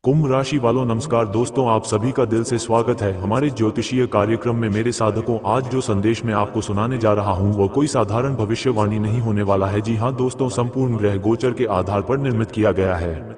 कुंभ राशि वालों नमस्कार दोस्तों, आप सभी का दिल से स्वागत है हमारे ज्योतिषीय कार्यक्रम में। मेरे साधकों, आज जो संदेश मैं आपको सुनाने जा रहा हूं वो कोई साधारण भविष्यवाणी नहीं होने वाला है। जी हां दोस्तों, संपूर्ण ग्रह गोचर के आधार पर निर्मित किया गया है।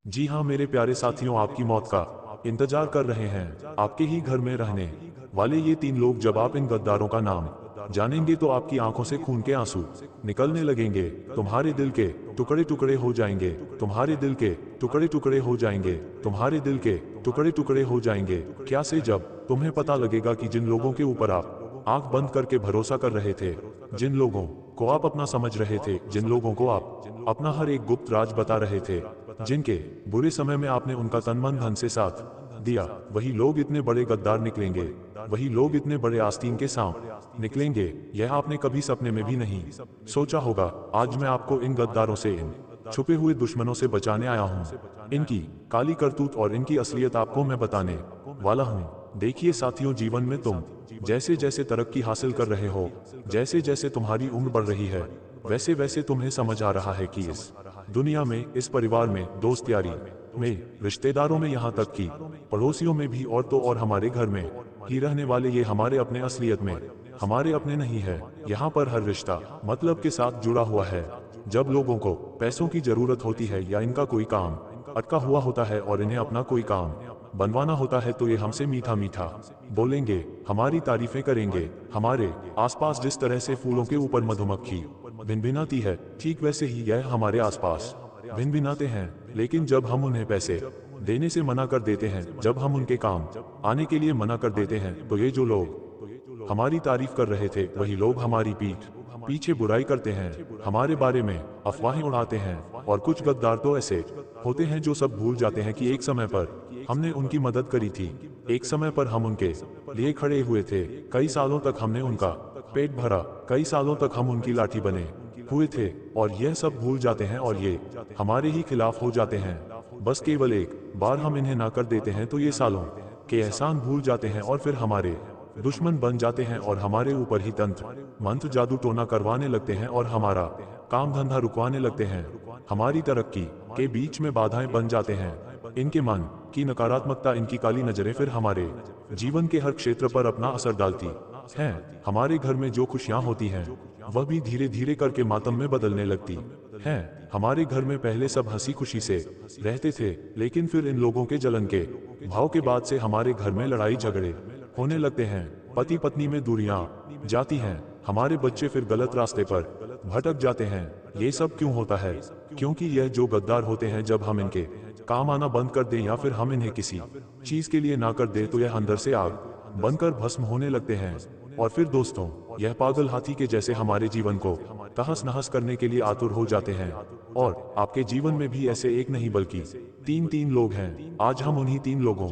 जी हां मेरे प्यारे साथियों, आपकी मौत का इंतजार कर रहे हैं आपके ही घर में रहने वाले ये तीन लोग। जब आप इन गद्दारों का नाम जानेंगे तो आपकी आंखों से खून के आंसू निकलने लगेंगे। तुम्हारे दिल के टुकड़े टुकड़े हो जाएंगे। तुम्हारे दिल के टुकड़े टुकड़े हो जाएंगे। तुम्हारे दिल के टुकड़े टुकड़े हो जाएंगे। क्या से जब तुम्हें पता लगेगा कि जिन लोगों के ऊपर आप आंख बंद करके भरोसा कर रहे थे, जिन लोगों को आप अपना समझ रहे थे, जिन लोगों को आप अपना हर एक गुप्त राज बता रहे थे, जिनके बुरे समय में आपने उनका तन मन धन से साथ दिया, वही लोग इतने बड़े गद्दार निकलेंगे। वही लोग इतने बड़े आस्तीन के सांप निकलेंगे। यह आपने कभी सपने में भी नहीं सोचा होगा। आज मैं आपको इन गद्दारों से, इन छुपे हुए दुश्मनों से बचाने आया हूँ। इनकी काली करतूत और इनकी असलियत आपको मैं बताने वाला हूँ। देखिए साथियों, जीवन में तुम जैसे जैसे तरक्की हासिल कर रहे हो, जैसे जैसे तुम्हारी उम्र बढ़ रही है, वैसे वैसे तुम्हें समझ आ रहा है कि इस दुनिया में, इस परिवार में, दोस्त यारी में, रिश्तेदारों में, यहाँ तक कि पड़ोसियों में भी, और तो और हमारे घर में ही रहने वाले ये हमारे अपने असलियत में हमारे अपने नहीं है। यहाँ पर हर रिश्ता मतलब के साथ जुड़ा हुआ है। जब लोगों को पैसों की जरूरत होती है या इनका कोई काम अटका हुआ होता है और इन्हें अपना कोई काम बनवाना होता है तो ये हमसे मीठा मीठा बोलेंगे, हमारी तारीफें करेंगे। हमारे आसपास जिस तरह से फूलों के ऊपर मधुमक्खी भिनभिनाती है, ठीक वैसे ही यह हमारे आसपास भिनभिनाते हैं। लेकिन जब हम उन्हें पैसे देने से मना कर देते हैं, जब हम उनके काम आने के लिए मना कर देते हैं, तो ये जो लोग हमारी तारीफ कर रहे थे, वही लोग हमारी पीछे बुराई करते हैं, हमारे बारे में अफवाहें उड़ाते हैं। और कुछ गद्दार तो ऐसे होते हैं जो सब भूल जाते हैं कि एक समय पर हमने उनकी मदद करी थी, एक समय पर हम उनके लिए खड़े हुए थे, कई सालों तक हमने उनका पेट भरा, कई सालों तक हम उनकी लाठी बने हुए थे, और यह सब भूल जाते हैं और ये हमारे ही खिलाफ हो जाते हैं। बस केवल एक बार हम इन्हें ना कर देते हैं तो ये सालों के एहसान भूल जाते हैं और फिर हमारे दुश्मन बन जाते हैं और हमारे ऊपर ही तंत्र मंत्र जादू टोना करवाने लगते हैं और हमारा काम धंधा रुकवाने लगते हैं। हमारी तरक्की के बीच में बाधाएं बन जाते हैं। इनके मन की नकारात्मकता, इनकी काली नजरें फिर हमारे जीवन के हर क्षेत्र पर अपना असर डालती हैं। हमारे घर में जो खुशियां होती हैं वह भी धीरे धीरे करके मातम में बदलने लगती हैं। हमारे घर में पहले सब हंसी खुशी से रहते थे, लेकिन फिर इन लोगों के जलन के भाव के बाद से हमारे घर में लड़ाई झगड़े होने लगते हैं। पति पत्नी में दूरियां जाती हैं। हमारे बच्चे फिर गलत रास्ते पर भटक जाते हैं। ये सब क्यों होता है? क्योंकि यह जो गद्दार होते हैं, जब हम इनके काम आना बंद कर दें या फिर हम इन्हें किसी चीज के लिए ना कर दें तो यह अंदर से आग बनकर भस्म होने लगते हैं। और फिर दोस्तों, यह पागल हाथी के जैसे हमारे जीवन को तहस नहस करने के लिए आतुर हो जाते हैं। और आपके जीवन में भी ऐसे एक नहीं बल्कि तीन लोग हैं। आज हम उन्हीं तीन लोगों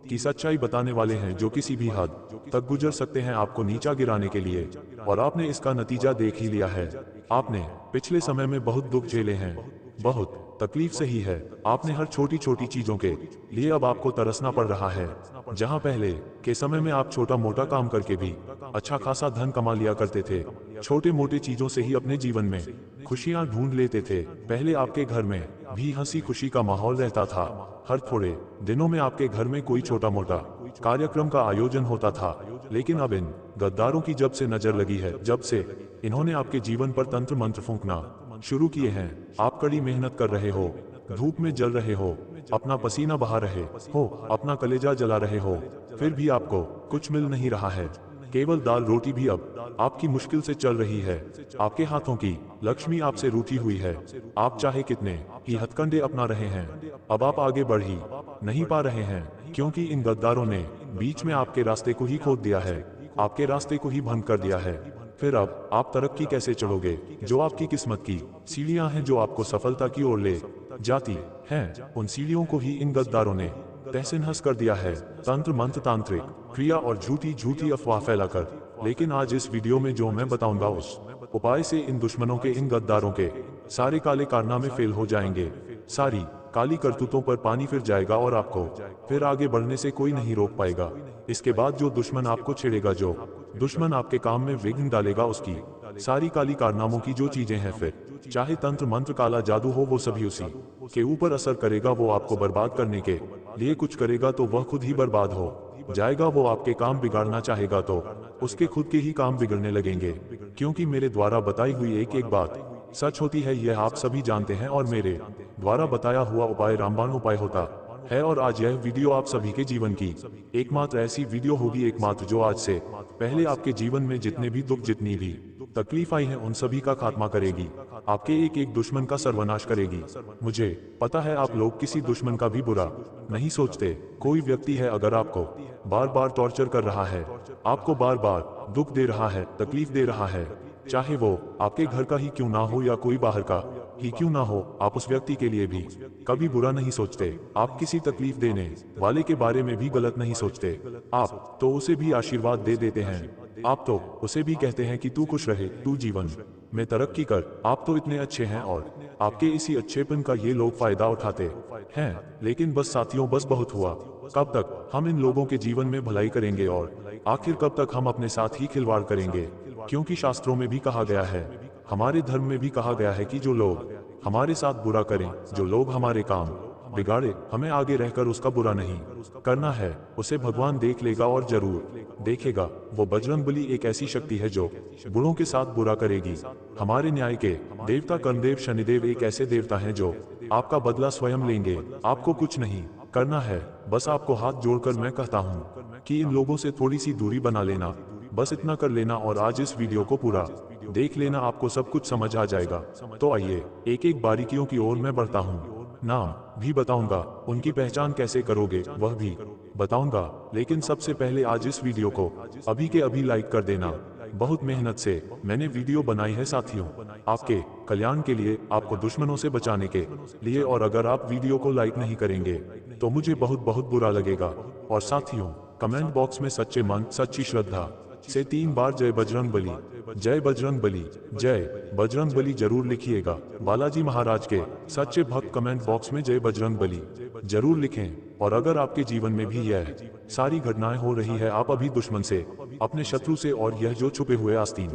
की सच्चाई बताने वाले हैं जो किसी भी हद तक गुजर सकते हैं आपको नीचा गिराने के लिए। और आपने इसका नतीजा देख ही लिया है। आपने पिछले समय में बहुत दुख झेले हैं, बहुत तकलीफ सही है। आपने हर छोटी छोटी चीजों के लिए अब आपको तरसना पड़ रहा है। जहां पहले के समय में आप छोटा मोटा काम करके भी अच्छा खासा धन कमा लिया करते थे, छोटे मोटे चीजों से ही अपने जीवन में खुशियां ढूंढ लेते थे। पहले आपके घर में भी हंसी खुशी का माहौल रहता था। हर थोड़े दिनों में आपके घर में कोई छोटा मोटा कार्यक्रम का आयोजन होता था। लेकिन अब इन गद्दारों की जब से नजर लगी है, जब से इन्होंने आपके जीवन पर तंत्र मंत्र फूंकना शुरू किए हैं, आप कड़ी मेहनत कर रहे हो, धूप में जल रहे हो, अपना पसीना बहा रहे हो, अपना कलेजा जला रहे हो, फिर भी आपको कुछ मिल नहीं रहा है। केवल दाल रोटी भी अब आपकी मुश्किल से चल रही है। आपके हाथों की लक्ष्मी आपसे रूठी हुई है। आप चाहे कितने ही हथकंडे अपना रहे हैं, अब आप आगे बढ़ ही नहीं पा रहे हैं, क्योंकि इन गद्दारों ने बीच में आपके रास्ते को ही खोद दिया है, आपके रास्ते को ही बंद कर दिया है। फिर अब आप तरक्की कैसे चढ़ोगे? जो आपकी किस्मत की सीढ़ियां हैं, जो आपको सफलता की ओर ले जाती हैं, उन सीढ़ियों को ही इन गद्दारों ने तहस नहस कर दिया है, तंत्र मंत्र तांत्रिक क्रिया और झूठी झूठी अफवाह फैलाकर। लेकिन आज इस वीडियो में जो मैं बताऊंगा, उस उपाय से इन दुश्मनों के, इन गद्दारों के सारे काले कारनामे फेल हो जाएंगे। सारी काली करतूतों पर पानी फिर जाएगा और आपको फिर आगे बढ़ने से कोई नहीं रोक पाएगा। इसके बाद जो दुश्मन आपको छेड़ेगा, जो दुश्मन आपके काम में विघ्न डालेगा, उसकी सारी काली कारनामों की जो चीजें हैं फिर चाहे तंत्र मंत्र काला जादू हो, वो सभी उसी के ऊपर असर करेगा। वो आपको बर्बाद करने के लिए कुछ करेगा तो वह खुद ही बर्बाद हो जाएगा। वो आपके काम बिगाड़ना चाहेगा तो उसके खुद के ही काम बिगड़ने लगेंगे, क्योंकि मेरे द्वारा बताई हुई एक एक बात सच होती है, यह आप सभी जानते हैं। और मेरे द्वारा बताया हुआ उपाय रामबाण उपाय होता है। और आज यह वीडियो आप सभी के जीवन की एकमात्र ऐसी वीडियो होगी, एकमात्र जो आज से पहले आपके जीवन में जितने भी दुख, जितनी भी तकलीफ आई है, उन सभी का खात्मा करेगी। आपके एक एक दुश्मन का सर्वनाश करेगी। मुझे पता है आप लोग किसी दुश्मन का भी बुरा नहीं सोचते। कोई व्यक्ति है अगर आपको बार बार टॉर्चर कर रहा है, आपको बार बार दुख दे रहा है, तकलीफ दे रहा है, चाहे वो आपके घर का ही क्यों ना हो या कोई बाहर का ही क्यों ना हो, आप उस व्यक्ति के लिए भी कभी बुरा नहीं सोचते। आप किसी तकलीफ देने वाले के बारे में भी गलत नहीं सोचते। आप तो उसे भी आशीर्वाद दे देते हैं। आप तो उसे भी कहते हैं कि तू खुश रहे, तू जीवन में तरक्की कर। आप तो इतने अच्छे हैं और आपके इसी अच्छेपन का ये लोग फायदा उठाते हैं। लेकिन बस साथियों, बस बहुत हुआ। कब तक हम इन लोगों के जीवन में भलाई करेंगे और आखिर कब तक हम अपने साथ ही खिलवाड़ करेंगे? क्योंकि शास्त्रों में भी कहा गया है, हमारे धर्म में भी कहा गया है कि जो लोग हमारे साथ बुरा करें, जो लोग हमारे काम बिगाड़े, हमें आगे रहकर उसका बुरा नहीं करना है। उसे भगवान देख लेगा और जरूर देखेगा। वो बजरंगबली एक ऐसी शक्ति है जो बुरों के साथ बुरा करेगी। हमारे न्याय के देवता कर्मदेव शनिदेव एक ऐसे देवता हैं जो आपका बदला स्वयं लेंगे। आपको कुछ नहीं करना है, बस आपको हाथ जोड़कर मैं कहता हूँ कि इन लोगों से थोड़ी सी दूरी बना लेना, बस इतना कर लेना। और आज इस वीडियो को पूरा देख लेना, आपको सब कुछ समझ आ जाएगा। तो आइए एक एक बारीकियों की ओर मैं बढ़ता हूँ। नाम भी बताऊंगा, उनकी पहचान कैसे करोगे वह भी बताऊंगा। लेकिन सबसे पहले आज इस वीडियो को अभी के अभी लाइक कर देना। बहुत मेहनत से मैंने वीडियो बनाई है साथियों, आपके कल्याण के लिए, आपको दुश्मनों से बचाने के लिए। और अगर आप वीडियो को लाइक नहीं करेंगे तो मुझे बहुत बहुत बुरा लगेगा। और साथियों, कमेंट बॉक्स में सच्चे मन, सच्ची श्रद्धा से 3 बार जय बजरंगबली, जय बजरंगबली, जय बजरंगबली जरूर लिखिएगा। बालाजी महाराज के सच्चे भक्त कमेंट बॉक्स में जय बजरंगबली जरूर लिखें। और अगर आपके जीवन में भी यह सारी घटनाएं हो रही है, आप अभी दुश्मन से, अपने शत्रु से और यह जो छुपे हुए आस्तीन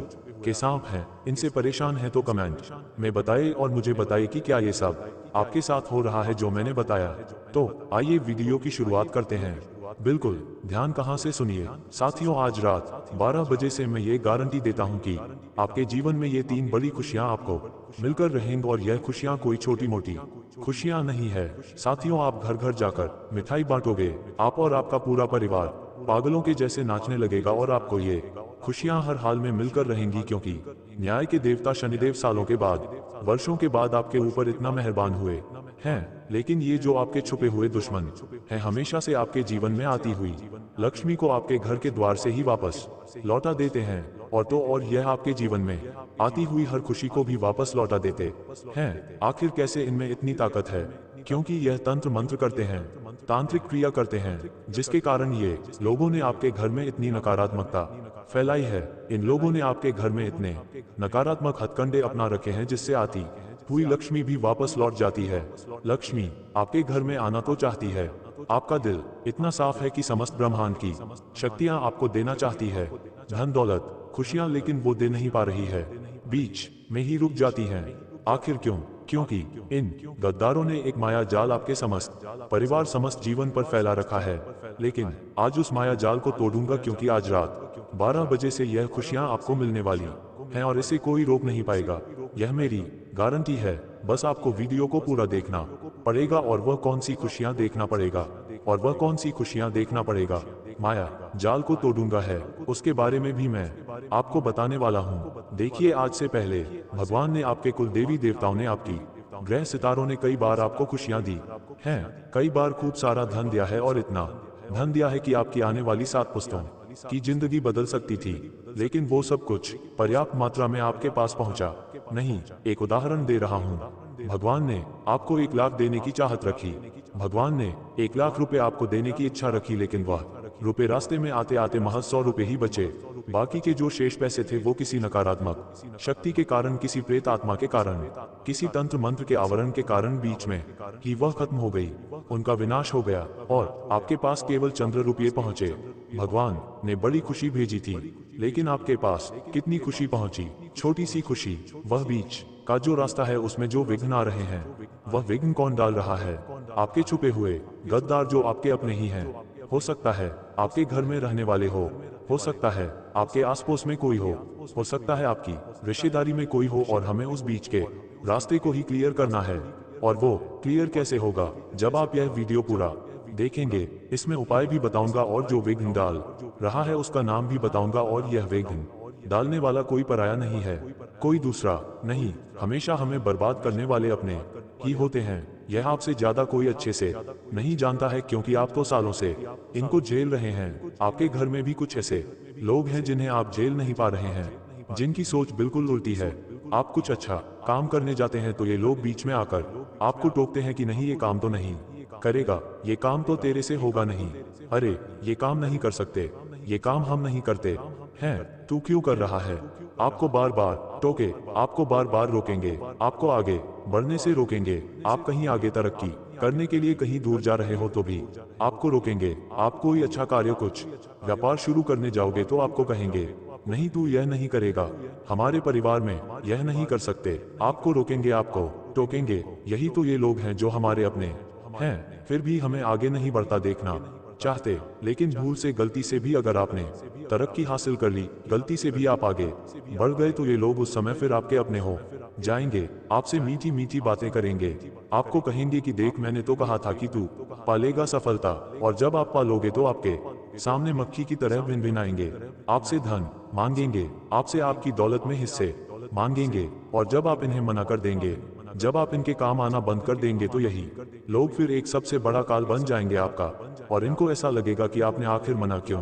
के सांप हैं, इनसे परेशान हैं, तो कमेंट में बताइए और मुझे बताइए कि क्या ये सब आपके साथ हो रहा है जो मैंने बताया। तो आइए वीडियो की शुरुआत करते हैं। बिल्कुल ध्यान कहां से सुनिए साथियों, आज रात 12 बजे से मैं ये गारंटी देता हूं कि आपके जीवन में ये 3 बड़ी खुशियां आपको मिलकर रहेंगी। और यह खुशियां कोई छोटी मोटी खुशियां नहीं है साथियों। आप घर घर जाकर मिठाई बांटोगे, आप और आपका पूरा परिवार पागलों के जैसे नाचने लगेगा और आपको ये खुशियां हर हाल में मिलकर रहेंगी, क्योंकि न्याय के देवता शनिदेव सालों के बाद, वर्षों के बाद आपके ऊपर इतना मेहरबान हुए हैं। लेकिन ये जो आपके छुपे हुए दुश्मन हैं, हमेशा से आपके जीवन में आती हुई लक्ष्मी को आपके घर के द्वार से ही वापस लौटा देते हैं। और यह आपके जीवन में आती हुई हर खुशी को भी वापस लौटा देते हैं। आखिर कैसे इनमें इतनी ताकत है? क्योंकि यह तंत्र मंत्र करते हैं, तांत्रिक क्रिया करते हैं, जिसके कारण ये लोगों ने आपके घर में इतनी नकारात्मकता फैलाई है। इन लोगों ने आपके घर में इतने नकारात्मक हथकंडे अपना रखे हैं, जिससे आती हुई लक्ष्मी भी वापस लौट जाती है। लक्ष्मी आपके घर में आना तो चाहती है, आपका दिल इतना साफ है कि समस्त ब्रह्मांड की शक्तियां आपको देना चाहती है, धन दौलत खुशियां, लेकिन वो दे नहीं पा रही है, बीच में ही रुक जाती हैं। आखिर क्यों? क्योंकि इन गद्दारों ने एक माया जाल आपके समस्त परिवार, समस्त जीवन पर फैला रखा है। लेकिन आज उस माया जाल को तोड़ूंगा, क्योंकि आज रात 12 बजे से यह खुशियां आपको मिलने वाली हैं और इसे कोई रोक नहीं पाएगा। यह मेरी गारंटी है। बस आपको वीडियो को पूरा देखना पड़ेगा। और वह कौन सी खुशियां देखना पड़ेगा? और वह कौन सी खुशियां देखना पड़ेगा? माया जाल को तोड़ूंगा है, उसके बारे में भी मैं आपको बताने वाला हूँ। देखिए, आज से पहले भगवान ने, आपके कुल देवी देवताओं ने, आपकी ग्रह सितारों ने कई बार आपको खुशियां दी हैं, कई बार खूब सारा धन दिया है, और इतना धन दिया है कि आपकी आने वाली 7 पुश्तों की जिंदगी बदल सकती थी। लेकिन वो सब कुछ पर्याप्त मात्रा में आपके पास पहुंचा नहीं। एक उदाहरण दे रहा हूं। भगवान ने आपको 1 लाख देने की चाहत रखी, भगवान ने 1 लाख रुपए आपको देने की इच्छा रखी, लेकिन वह रुपए रास्ते में आते आते महज 100 रुपए ही बचे। बाकी के जो शेष पैसे थे, वो किसी नकारात्मक शक्ति के कारण, किसी प्रेत आत्मा के कारण, किसी तंत्र मंत्र के आवरण के कारण बीच में ही वह खत्म हो गई, उनका विनाश हो गया और आपके पास केवल चंद्र रुपये पहुंचे। भगवान ने बड़ी खुशी भेजी थी, लेकिन आपके पास कितनी खुशी पहुंची? छोटी सी खुशी, वह बीच का जो रास्ता है उसमें जो विघ्न आ रहे हैं, वह विघ्न कौन डाल रहा है? आपके छुपे हुए गद्दार जो आपके अपने ही हैं। हो सकता है आपके घर में रहने वाले हो सकता है आपके आस पड़ोस में कोई हो सकता है आपकी रिश्तेदारी में कोई हो, और हमें उस बीच के रास्ते को ही क्लियर करना है। और वो क्लियर कैसे होगा? जब आप यह वीडियो पूरा देखेंगे, इसमें उपाय भी बताऊंगा और जो विघ्न डाल रहा है उसका नाम भी बताऊंगा। और यह विघ्न डालने वाला कोई पराया नहीं है, कोई दूसरा नहीं। हमेशा हमें बर्बाद करने वाले अपने ही होते हैं। यह आपसे ज्यादा कोई अच्छे से नहीं जानता है, क्योंकि आप तो सालों से इनको झेल रहे हैं। आपके घर में भी कुछ ऐसे लोग हैं जिन्हें आप झेल नहीं पा रहे हैं, जिनकी सोच बिल्कुल उल्टी है। आप कुछ अच्छा काम करने जाते हैं तो ये लोग बीच में आकर आपको टोकते हैं कि नहीं, ये काम तो नहीं करेगा, ये काम तो तेरे से होगा नहीं, अरे ये काम नहीं कर सकते, ये काम हम नहीं करते हैं, तू क्यों कर रहा है? आपको बार बार टोके, आपको बार बार रोकेंगे, आपको आगे बढ़ने से रोकेंगे। आप कहीं आगे तरक्की करने के लिए कहीं दूर जा रहे हो तो भी आपको रोकेंगे। आप कोई अच्छा कार्य, कुछ व्यापार शुरू करने जाओगे तो आपको कहेंगे नहीं, तू यह नहीं करेगा, हमारे परिवार में यह नहीं कर सकते। आपको रोकेंगे, आपको टोकेंगे। यही तो ये लोग हैं जो हमारे अपने हैं, फिर भी हमें आगे नहीं बढ़ता देखना चाहते। लेकिन भूल से, गलती से भी अगर आपने तरक्की हासिल कर ली, गलती से भी आप आगे बढ़ गए, तो ये लोग उस समय फिर आपके अपने हो जाएंगे। आपसे मीठी मीठी बातें करेंगे, आपको कहेंगे कि देख, मैंने तो कहा था कि तू पालेगा सफलता। और जब आप पालोगे तो आपके सामने मक्खी की तरह भिन भिन आएंगे, आपसे धन मांगेंगे, आपसे आपकी दौलत में हिस्से मांगेंगे। और जब आप इन्हें मना कर देंगे, जब आप इनके काम आना बंद कर देंगे, तो यही लोग फिर एक सबसे बड़ा काल बन जाएंगे आपका। और इनको ऐसा लगेगा कि आपने आखिर मना क्यों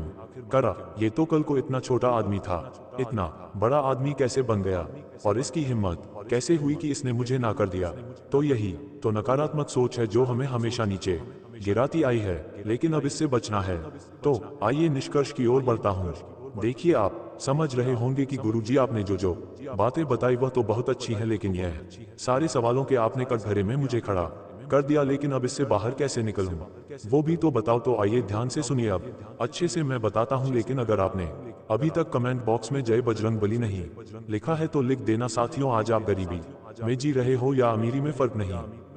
करा, ये तो कल को इतना छोटा आदमी था, इतना बड़ा आदमी कैसे बन गया, और इसकी हिम्मत कैसे हुई कि इसने मुझे ना कर दिया। तो यही तो नकारात्मक सोच है जो हमें हमेशा नीचे गिराती आई है, लेकिन अब इससे बचना है। तो आइए निष्कर्ष की ओर बढ़ता हूँ। देखिए, आप समझ रहे होंगे कि गुरुजी आपने जो बातें बताई वह तो बहुत अच्छी है, लेकिन यह सारे सवालों के आपने कटघरे में मुझे खड़ा कर दिया। लेकिन अब इससे बाहर कैसे निकलूं, वो भी तो बताओ। तो आइए ध्यान से सुनिए, अब अच्छे से मैं बताता हूं। लेकिन अगर आपने अभी तक कमेंट बॉक्स में जय बजरंगबली नहीं लिखा है तो लिख देना साथियों। आज आप गरीबी में जी रहे हो या अमीरी में, फर्क नहीं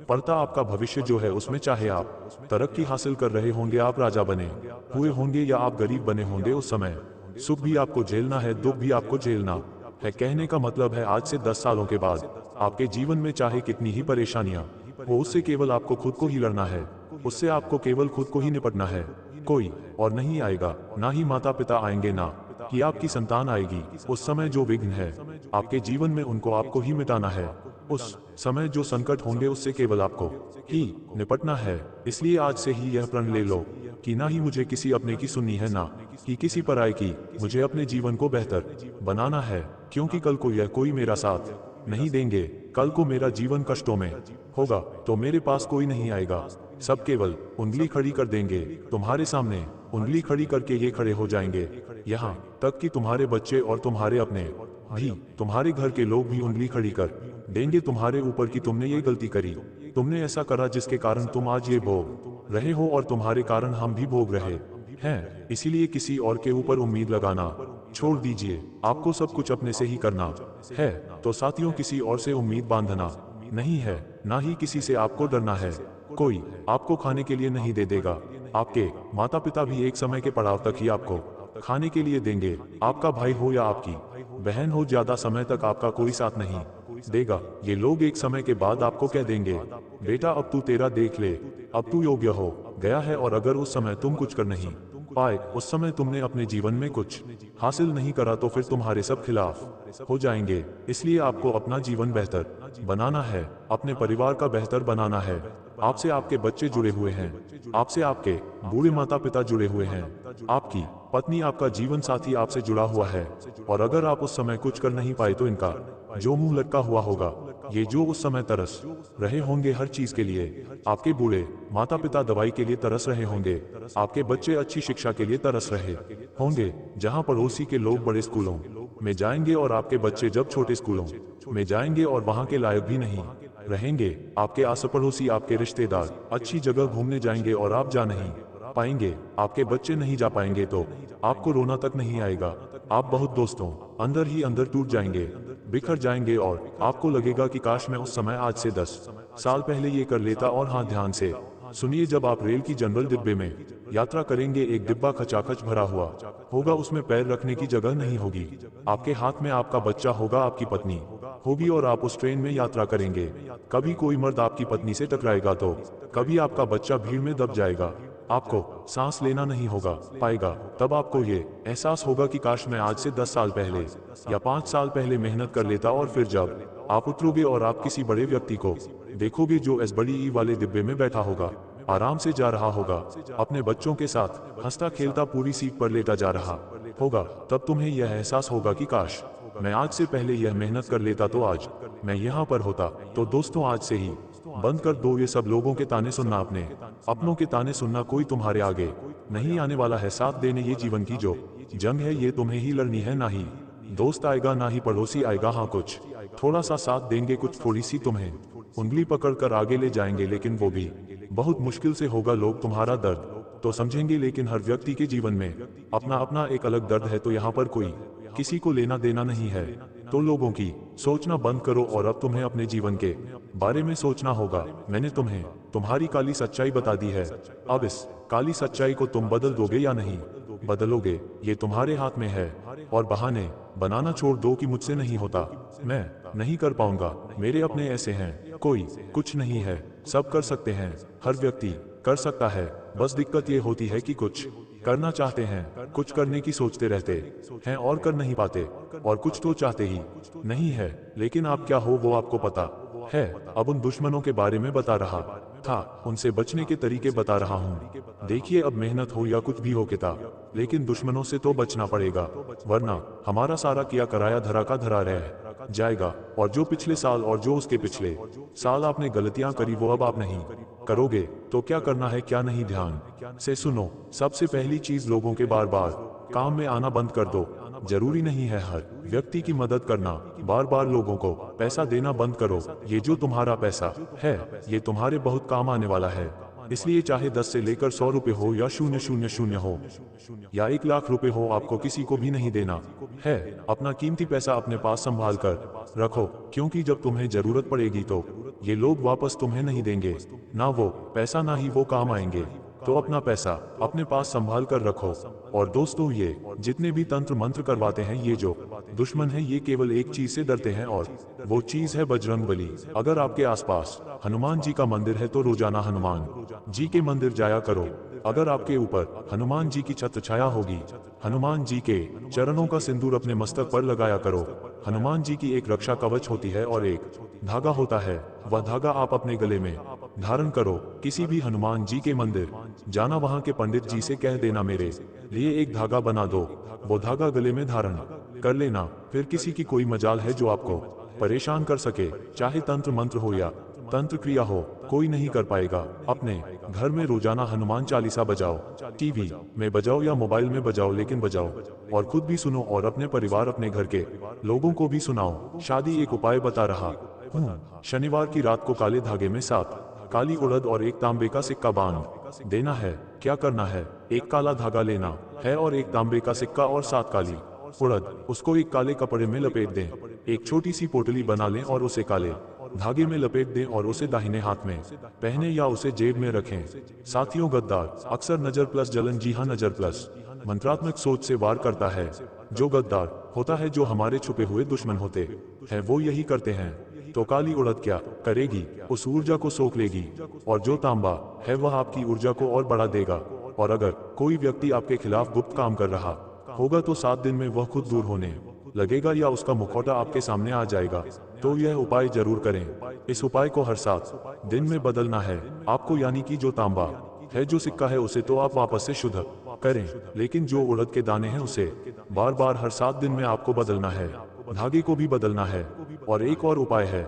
पड़ता। आपका भविष्य जो है उसमें, चाहे आप तरक्की हासिल कर रहे होंगे, आप राजा बने हुए होंगे या आप गरीब बने होंगे, उस समय सुख भी आपको झेलना है, दुख भी आपको झेलना है। कहने का मतलब है, आज से 10 सालों के बाद आपके जीवन में चाहे कितनी ही परेशानियां हो, उससे केवल आपको खुद को ही लड़ना है, उससे आपको केवल खुद को ही निपटना है। कोई और नहीं आएगा, ना ही माता पिता आएंगे, ना कि आपकी संतान आएगी। उस समय जो विघ्न है आपके जीवन में, उनको आपको ही मिटाना है। उस समय जो संकट होंगे उससे केवल आपको ही निपटना है। इसलिए आज से ही यह प्रण ले लो कि ना ही मुझे किसी अपने की सुननी है, ना कि किसी पराये की। मुझे अपने जीवन को बेहतर बनाना है, क्योंकि कल को यह कोई मेरा साथ नहीं देंगे। कल को मेरा जीवन कष्टों में होगा तो मेरे पास कोई नहीं आएगा, सब केवल उंगली खड़ी कर देंगे तुम्हारे सामने। उंगली खड़ी करके ये खड़े हो जाएंगे, यहाँ तक कि तुम्हारे बच्चे और तुम्हारे अपने भी, तुम्हारे घर के लोग भी उंगली खड़ी कर देंगे तुम्हारे ऊपर कि तुमने ये गलती करी, तुमने ऐसा करा जिसके कारण तुम आज ये भोग रहे हो, और तुम्हारे कारण हम भी भोग रहे हैं। इसीलिए किसी और के ऊपर उम्मीद लगाना छोड़ दीजिए, आपको सब कुछ अपने से ही करना है। तो साथियों, किसी और से उम्मीद बांधना नहीं है, ना ही किसी से आपको डरना है। कोई आपको खाने के लिए नहीं दे देगा, आपके माता पिता भी एक समय के पड़ाव तक ही आपको खाने के लिए देंगे। आपका भाई हो या आपकी बहन हो, ज्यादा समय तक आपका कोई साथ नहीं देगा। ये लोग एक समय के बाद आपको कह देंगे, बेटा अब तू तेरा देख ले, अब तू योग्य हो गया है। और अगर उस समय तुम कुछ कर नहीं पाए, उस समय तुमने अपने जीवन में कुछ हासिल नहीं करा, तो फिर तुम्हारे सब खिलाफ हो जाएंगे। इसलिए आपको अपना जीवन बेहतर बनाना है, अपने परिवार का बेहतर बनाना है। आपसे आपके बच्चे जुड़े हुए हैं, आपसे आपके बूढ़े माता पिता जुड़े हुए हैं, आपकी पत्नी, आपका जीवन साथी आपसे जुड़ा हुआ है। और अगर आप उस समय कुछ कर नहीं पाए तो इनका जो मुंह लटका हुआ होगा, ये जो उस समय तरस रहे होंगे हर चीज के लिए, आपके बूढ़े माता पिता दवाई के लिए तरस रहे होंगे, आपके बच्चे अच्छी शिक्षा के लिए तरस रहे होंगे, जहां पड़ोसी के लोग बड़े स्कूलों में जाएंगे और आपके बच्चे जब छोटे स्कूलों में जाएंगे और वहां के लायक भी नहीं रहेंगे। आपके आस पड़ोसी, आपके रिश्तेदार अच्छी जगह घूमने जाएंगे और आप जा नहीं पाएंगे, आपके बच्चे नहीं जा पाएंगे, तो आपको रोना तक नहीं आएगा। आप बहुत दोस्तों अंदर ही अंदर टूट जाएंगे। बिखर जाएंगे और आपको लगेगा कि काश मैं उस समय आज से 10 साल पहले ये कर लेता। और हाँ, ध्यान से सुनिए, जब आप रेल की जनरल डिब्बे में यात्रा करेंगे, एक डिब्बा खचाखच भरा हुआ होगा, उसमें पैर रखने की जगह नहीं होगी। आपके हाथ में आपका बच्चा होगा, आपकी पत्नी होगी और आप उस ट्रेन में यात्रा करेंगे। कभी कोई मर्द आपकी पत्नी से टकराएगा तो कभी आपका बच्चा भीड़ में दब जाएगा। आपको सांस लेना नहीं होगा पाएगा। तब आपको ये एहसास होगा कि काश मैं आज से 10 साल पहले या 5 साल पहले मेहनत कर लेता। और फिर जब आप उतरोगे और आप किसी बड़े व्यक्ति को देखोगे जो इस बड़ी ई वाले डिब्बे में बैठा होगा, आराम से जा रहा होगा, अपने बच्चों के साथ हंसता खेलता पूरी सीट पर लेटा जा रहा होगा, तब तुम्हें यह एहसास होगा कि काश मैं आज से पहले यह मेहनत कर लेता तो आज मैं यहाँ पर होता। तो दोस्तों, आज से ही बंद कर दो ये सब लोगों के ताने सुनना, अपनों के ताने सुनना। कोई तुम्हारे आगे नहीं आने वाला है साथ देने। ये जीवन की जो जंग है ये तुम्हें ही लड़नी है। ना ही दोस्त आएगा ना ही पड़ोसी आएगा। हाँ, कुछ थोड़ा सा साथ देंगे, कुछ थोड़ी सी तुम्हें उंगली पकड़कर आगे ले जाएंगे, लेकिन वो भी बहुत मुश्किल से होगा। लोग तुम्हारा दर्द तो समझेंगे, लेकिन हर व्यक्ति के जीवन में अपना अपना एक अलग दर्द है। तो यहाँ पर कोई किसी को लेना देना नहीं है। तो लोगों की सोचना बंद करो और अब तुम्हें अपने जीवन के बारे में सोचना होगा। मैंने तुम्हें तुम्हारी काली सच्चाई बता दी है। अब इस काली सच्चाई को तुम बदल दोगे या नहीं बदलोगे, ये तुम्हारे हाथ में है। और बहाने बनाना छोड़ दो कि मुझसे नहीं होता, मैं नहीं कर पाऊंगा, मेरे अपने ऐसे हैं, कोई कुछ नहीं है, सब कर सकते हैं। हर व्यक्ति कर सकता है। बस दिक्कत ये होती है कि कुछ करना चाहते हैं, कुछ करने की सोचते रहते हैं और कर नहीं पाते, और कुछ तो चाहते ही नहीं है, लेकिन आप क्या हो वो आपको पता है। अब उन दुश्मनों के बारे में बता रहा था, उनसे बचने के तरीके बता रहा हूँ। देखिए, अब मेहनत हो या कुछ भी हो किता, लेकिन दुश्मनों से तो बचना पड़ेगा, वरना हमारा सारा किया कराया धरा का धरा रह जाएगा। और जो पिछले साल और जो उसके पिछले साल आपने गलतियां करी वो अब आप नहीं करोगे। तो क्या करना है क्या नहीं, ध्यान से सुनो। सबसे पहली चीज, लोगों के बार बार काम में आना बंद कर दो। जरूरी नहीं है हर व्यक्ति की मदद करना, बार बार लोगों को पैसा देना बंद करो। ये जो तुम्हारा पैसा है ये तुम्हारे बहुत काम आने वाला है, इसलिए चाहे 10 से लेकर 100 रुपए हो या 000 हो या 1 लाख रुपए हो, आपको किसी को भी नहीं देना है। अपना कीमती पैसा अपने पास संभाल कर रखो, क्योंकि जब तुम्हें जरूरत पड़ेगी तो ये लोग वापस तुम्हें नहीं देंगे। ना वो पैसा ना ही वो काम आएंगे। तो अपना पैसा अपने पास संभाल कर रखो। और दोस्तों, ये जितने भी तंत्र मंत्र करवाते हैं, ये जो दुश्मन है, ये केवल एक चीज से डरते हैं और वो चीज है बजरंगबली। अगर आपके आसपास हनुमान जी का मंदिर है तो रोजाना हनुमान जी के मंदिर जाया करो। अगर आपके ऊपर हनुमान जी की छत्र छाया होगी, हनुमान जी के चरणों का सिंदूर अपने मस्तक पर लगाया करो। हनुमान जी की एक रक्षा कवच होती है और एक धागा होता है, वह धागा आप अपने गले में धारण करो। किसी भी हनुमान जी के मंदिर जाना, वहां के पंडित जी से कह देना मेरे लिए एक धागा बना दो। वो धागा गले में धारण कर लेना। फिर किसी की कोई मजाल है जो आपको परेशान कर सके, चाहे तंत्र मंत्र हो या तंत्र क्रिया हो, कोई नहीं कर पाएगा। अपने घर में रोजाना हनुमान चालीसा बजाओ, टीवी में बजाओ या मोबाइल में बजाओ, लेकिन बजाओ और खुद भी सुनो और अपने परिवार अपने घर के लोगों को भी सुनाओ। शादी एक उपाय बता रहा हूँ। शनिवार की रात को काले धागे में 7 काली उड़द और एक तांबे का सिक्का बांध देना है। क्या करना है, एक काला धागा लेना है और एक तांबे का सिक्का और 7 काली उड़द, उसको एक काले कपड़े में लपेट दें। एक छोटी सी पोटली बना लें और उसे काले धागे में लपेट दें और उसे दाहिने हाथ में पहने या उसे जेब में रखें। साथियों, गद्दार अक्सर नजर प्लस जलन, जी हाँ, नजर प्लस मंत्रात्मक सोच से वार करता है। जो गद्दार होता है, जो हमारे छुपे हुए दुश्मन होते हैं, वो यही करते हैं। तो काली उड़द क्या करेगी, उस ऊर्जा को सोख लेगी, और जो तांबा है वह आपकी ऊर्जा को और बढ़ा देगा। और अगर कोई व्यक्ति आपके खिलाफ गुप्त काम कर रहा होगा तो 7 दिन में वह खुद दूर होने लगेगा या उसका मुखौटा आपके सामने आ जाएगा। तो यह उपाय जरूर करें। इस उपाय को हर 7 दिन में बदलना है आपको, यानी कि जो तांबा है, जो सिक्का है, उसे तो आप वापस से शुद्ध करें, लेकिन जो उड़द के दाने हैं उसे बार बार हर 7 दिन में आपको बदलना है। धागे को भी बदलना है। और एक और उपाय है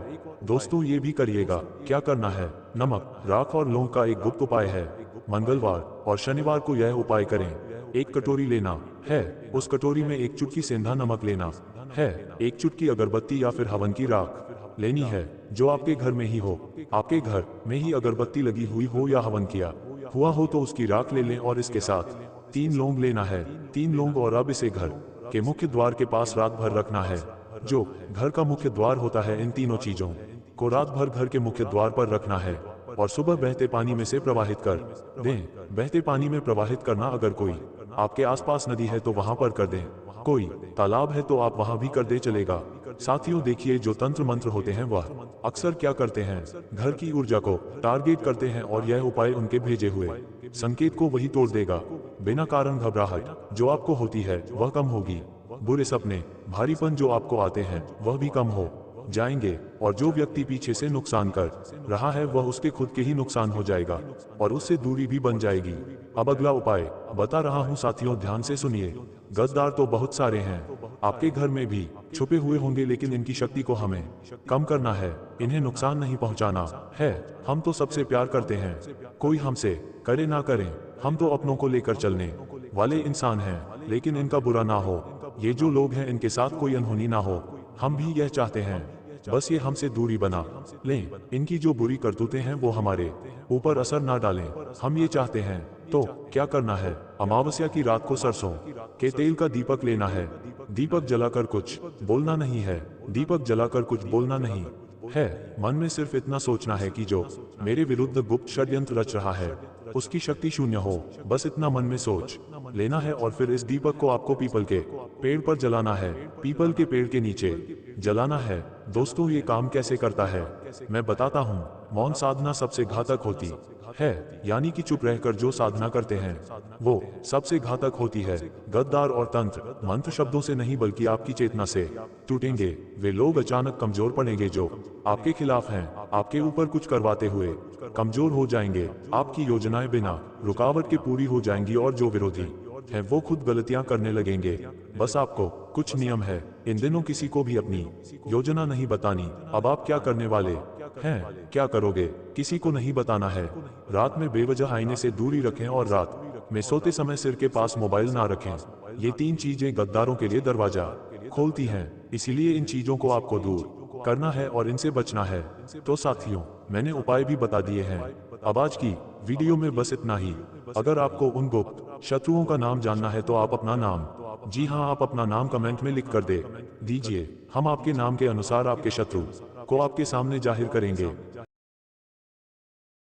दोस्तों, ये भी करिएगा। क्या करना है, नमक, राख और लौंग का एक गुप्त उपाय है। मंगलवार और शनिवार को यह उपाय करें। एक कटोरी लेना है, उस कटोरी में एक चुटकी सेंधा नमक लेना है, एक चुटकी अगरबत्ती या फिर हवन की राख लेनी है, जो आपके घर में ही हो। आपके घर में ही अगरबत्ती लगी हुई हो या हवन किया हुआ हो तो उसकी राख ले लें और इसके साथ 3 लौंग लेना है, 3 लौंग। और अब इसे घर के मुख्य द्वार के पास रात भर रखना है। जो घर का मुख्य द्वार होता है, इन तीनों चीजों को रात भर घर के मुख्य द्वार पर रखना है और सुबह बहते पानी में से प्रवाहित कर दें। बहते पानी में प्रवाहित करना, अगर कोई आपके आसपास नदी है तो वहां पर कर दें, कोई तालाब है तो आप वहां भी कर दे, चलेगा। साथियों देखिए, जो तंत्र मंत्र होते हैं वह अक्सर क्या करते हैं, घर की ऊर्जा को टारगेट करते हैं और यह उपाय उनके भेजे हुए संकेत को वही तोड़ देगा। बिना कारण घबराहट जो आपको होती है वह कम होगी, बुरे सपने भारीपन जो आपको आते हैं वह भी कम हो जाएंगे, और जो व्यक्ति पीछे से नुकसान कर रहा है वह उसके खुद के ही नुकसान हो जाएगा और उससे दूरी भी बन जाएगी। अब अगला उपाय बता रहा हूं साथियों, ध्यान से सुनिए। गद्दार तो बहुत सारे हैं, आपके घर में भी छुपे हुए होंगे, लेकिन इनकी शक्ति को हमें कम करना है, इन्हें नुकसान नहीं पहुंचाना है। हम तो सबसे प्यार करते हैं, कोई हमसे करे ना करें, हम तो अपनों को लेकर चलने वाले इंसान हैं, लेकिन इनका बुरा ना हो। ये जो लोग हैं इनके साथ कोई अनहोनी ना हो, हम भी यह चाहते हैं, बस ये हमसे दूरी बना लें। इनकी जो बुरी करतूतें हैं वो हमारे ऊपर असर ना डालें, हम ये चाहते हैं। तो क्या करना है, अमावस्या की रात को सरसों के तेल का दीपक लेना है। दीपक जलाकर कुछ बोलना नहीं है, दीपक जलाकर कुछ बोलना नहीं है, मन में सिर्फ इतना सोचना है कि जो मेरे विरुद्ध गुप्त षड्यंत्र रच रहा है उसकी शक्ति शून्य हो, बस इतना मन में सोच लेना है। और फिर इस दीपक को आपको पीपल के पेड़ पर जलाना है, पीपल के पेड़ के नीचे जलाना है। दोस्तों ये काम कैसे करता है मैं बताता हूँ। मौन साधना सबसे घातक होती है, यानी कि चुप रहकर जो साधना करते हैं वो सबसे घातक होती है। गद्दार और तंत्र मंत्र शब्दों से नहीं बल्कि आपकी चेतना से टूटेंगे। वे लोग अचानक कमजोर पड़ेंगे जो आपके खिलाफ हैं, आपके ऊपर कुछ करवाते हुए कमजोर हो जाएंगे, आपकी योजनाएं बिना रुकावट के पूरी हो जाएंगी और जो विरोधी है वो खुद गलतियां करने लगेंगे। बस आपको कुछ नियम है, इन दिनों किसी को भी अपनी योजना नहीं बतानी। अब आप क्या करने वाले हैं, क्या करोगे, किसी को नहीं बताना है। रात में बेवजह आईने से दूरी रखें और रात में सोते समय सिर के पास मोबाइल ना रखें। ये तीन चीजें गद्दारों के लिए दरवाजा खोलती हैं, इसीलिए इन चीजों को आपको दूर करना है और इनसे बचना है। तो साथियों मैंने उपाय भी बता दिए हैं। अब आज की वीडियो में बस इतना ही। अगर आपको उन गुप्त शत्रुओं का नाम जानना है तो आप अपना नाम, जी हाँ आप अपना नाम कमेंट में लिख कर दे दीजिए। हम आपके नाम के अनुसार आपके शत्रु को आपके सामने जाहिर करेंगे।